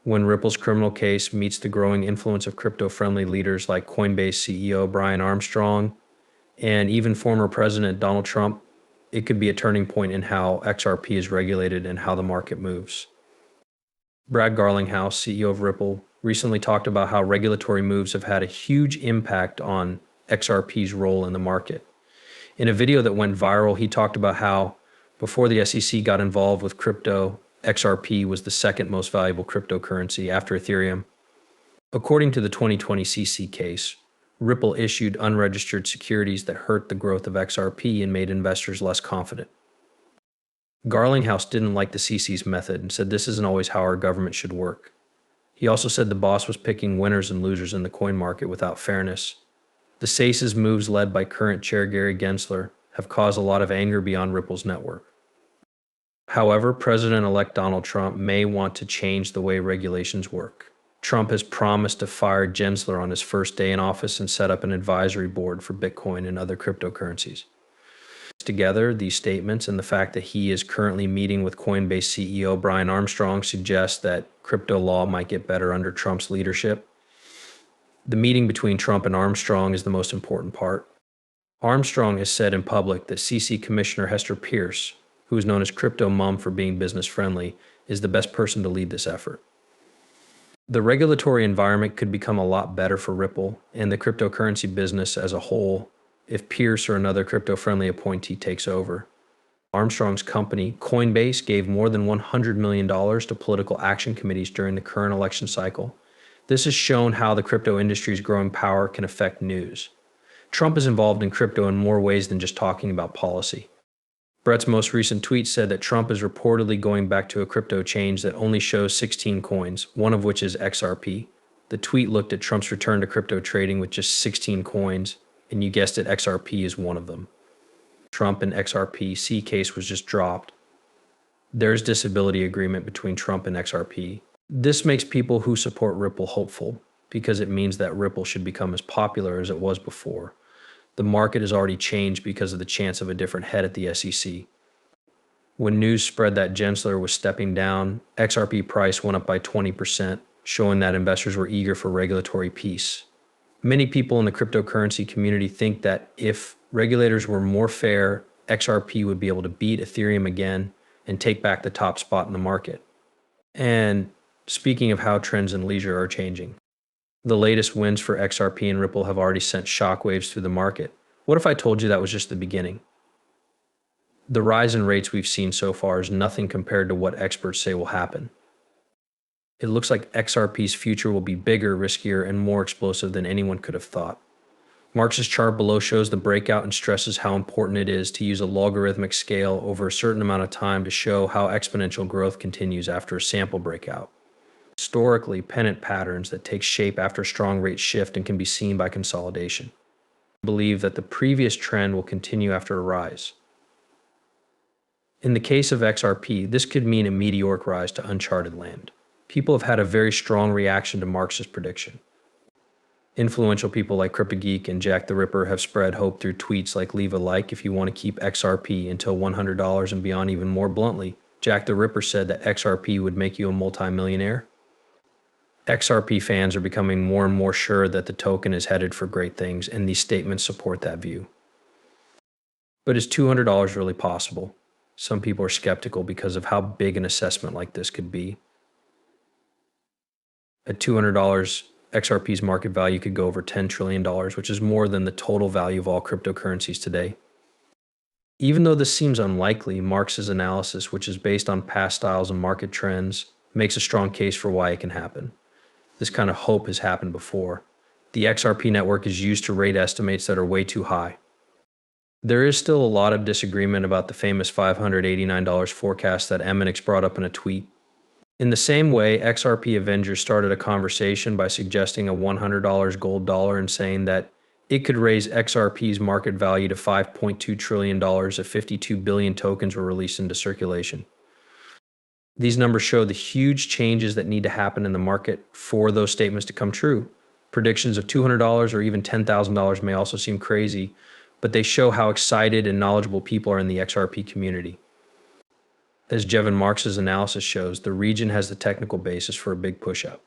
when Ripple's criminal case meets the growing influence of crypto-friendly leaders like Coinbase CEO Brian Armstrong and even former President Donald Trump, it could be a turning point in how XRP is regulated and how the market moves. Brad Garlinghouse, CEO of Ripple, recently talked about how regulatory moves have had a huge impact on XRP's role in the market. In a video that went viral, he talked about how before the SEC got involved with crypto, XRP was the second most valuable cryptocurrency after Ethereum. According to the 2020 CC case, Ripple issued unregistered securities that hurt the growth of XRP and made investors less confident. Garlinghouse didn't like the CC's method and said this isn't always how our government should work. He also said the boss was picking winners and losers in the coin market without fairness. The SEC's moves led by current chair Gary Gensler have caused a lot of anger beyond Ripple's network. However, President-elect Donald Trump may want to change the way regulations work. Trump has promised to fire Gensler on his first day in office and set up an advisory board for Bitcoin and other cryptocurrencies. Together, these statements and the fact that he is currently meeting with Coinbase CEO Brian Armstrong suggest that crypto law might get better under Trump's leadership. The meeting between Trump and Armstrong is the most important part. Armstrong has said in public that CC Commissioner Hester Pierce, who is known as Crypto Mom for being business friendly, is the best person to lead this effort. The regulatory environment could become a lot better for Ripple and the cryptocurrency business as a whole if Pierce or another crypto-friendly appointee takes over. Armstrong's company, Coinbase, gave more than $100 million to political action committees during the current election cycle. This has shown how the crypto industry's growing power can affect news. Trump is involved in crypto in more ways than just talking about policy. Brett's most recent tweet said that Trump is reportedly going back to a crypto change that only shows 16 coins, one of which is XRP. The tweet looked at Trump's return to crypto trading with just 16 coins, and you guessed it, XRP is one of them. Trump and XRP C case was just dropped. There's disability agreement between Trump and XRP. This makes people who support Ripple hopeful because it means that Ripple should become as popular as it was before. The market has already changed because of the chance of a different head at the SEC. When news spread that Gensler was stepping down, XRP price went up by 20%, showing that investors were eager for regulatory peace. Many people in the cryptocurrency community think that if regulators were more fair, XRP would be able to beat Ethereum again and take back the top spot in the market. And speaking of how trends in leisure are changing, the latest wins for XRP and Ripple have already sent shockwaves through the market. What if I told you that was just the beginning? The rise in rates we've seen so far is nothing compared to what experts say will happen. It looks like XRP's future will be bigger, riskier, and more explosive than anyone could have thought. Marx's chart below shows the breakout and stresses how important it is to use a logarithmic scale over a certain amount of time to show how exponential growth continues after a sample breakout. Historically, pennant patterns that take shape after a strong rate shift and can be seen by consolidation. I believe that the previous trend will continue after a rise. In the case of XRP, this could mean a meteoric rise to uncharted land. People have had a very strong reaction to Marx's prediction. Influential people like CryptoGeek and Jack the Ripper have spread hope through tweets like leave a like if you want to keep XRP until $100 and beyond. Even more bluntly, Jack the Ripper said that XRP would make you a multimillionaire. XRP fans are becoming more and more sure that the token is headed for great things, and these statements support that view. But is $200 really possible? Some people are skeptical because of how big an assessment like this could be. At $200, XRP's market value could go over $10 trillion, which is more than the total value of all cryptocurrencies today. Even though this seems unlikely, Marx's analysis, which is based on past styles and market trends, makes a strong case for why it can happen. This kind of hope has happened before. The XRP network is used to rate estimates that are way too high. There is still a lot of disagreement about the famous $589 forecast that Eminix brought up in a tweet. In the same way, XRP Avengers started a conversation by suggesting a $100 gold dollar and saying that it could raise XRP's market value to $5.2 trillion if 52 billion tokens were released into circulation. These numbers show the huge changes that need to happen in the market for those statements to come true. Predictions of $200 or even $10,000 may also seem crazy, but they show how excited and knowledgeable people are in the XRP community. As Jevon Marks's analysis shows, the region has the technical basis for a big push-up.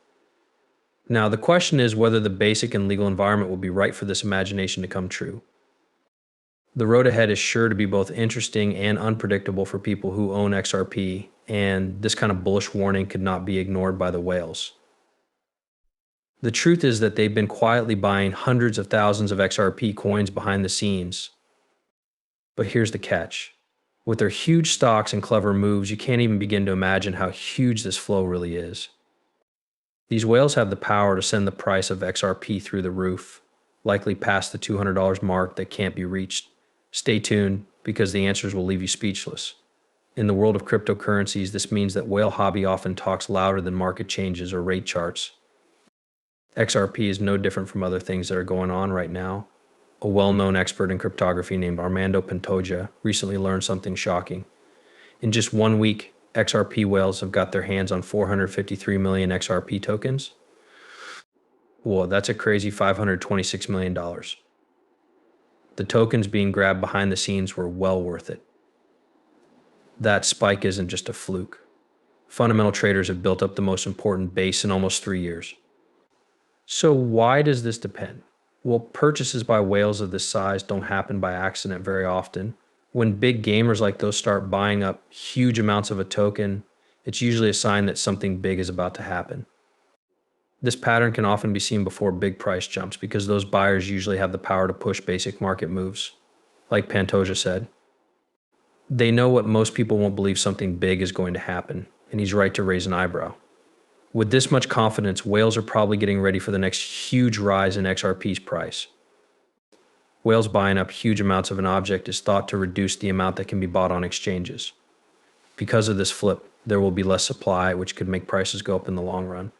Now, the question is whether the basic and legal environment will be right for this imagination to come true. The road ahead is sure to be both interesting and unpredictable for people who own XRP, and this kind of bullish warning could not be ignored by the whales. The truth is that they've been quietly buying hundreds of thousands of XRP coins behind the scenes. But here's the catch. With their huge stocks and clever moves, you can't even begin to imagine how huge this flow really is. These whales have the power to send the price of XRP through the roof, likely past the $200 mark that can't be reached. Stay tuned, because the answers will leave you speechless. In the world of cryptocurrencies, this means that whale hobby often talks louder than market changes or rate charts. XRP is no different from other things that are going on right now. A well-known expert in cryptography named Armando Pantoja recently learned something shocking. In just 1 week, XRP whales have got their hands on 453 million XRP tokens. Whoa, that's a crazy $526 million. The tokens being grabbed behind the scenes were well worth it. That spike isn't just a fluke. Fundamental traders have built up the most important base in almost 3 years. So why does this depend? Well, purchases by whales of this size don't happen by accident very often. When big gamers like those start buying up huge amounts of a token, it's usually a sign that something big is about to happen. This pattern can often be seen before big price jumps because those buyers usually have the power to push basic market moves. Like Pantoja said, they know what most people won't believe something big is going to happen, and he's right to raise an eyebrow. With this much confidence, whales are probably getting ready for the next huge rise in XRP's price. Whales buying up huge amounts of an object is thought to reduce the amount that can be bought on exchanges. Because of this flip, there will be less supply, which could make prices go up in the long run.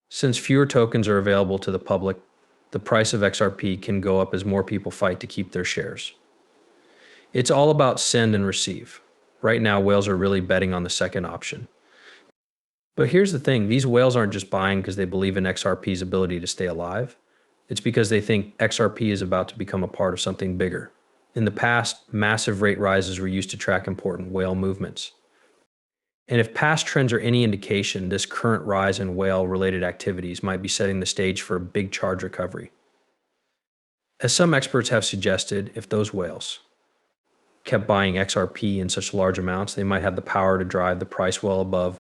Since fewer tokens are available to the public, the price of XRP can go up as more people fight to keep their shares. It's all about send and receive. Right now, whales are really betting on the second option. But here's the thing, these whales aren't just buying because they believe in XRP's ability to stay alive. It's because they think XRP is about to become a part of something bigger. In the past, massive rate rises were used to track important whale movements. And if past trends are any indication, this current rise in whale-related activities might be setting the stage for a big charge recovery. As some experts have suggested, if those whales kept buying XRP in such large amounts, they might have the power to drive the price well above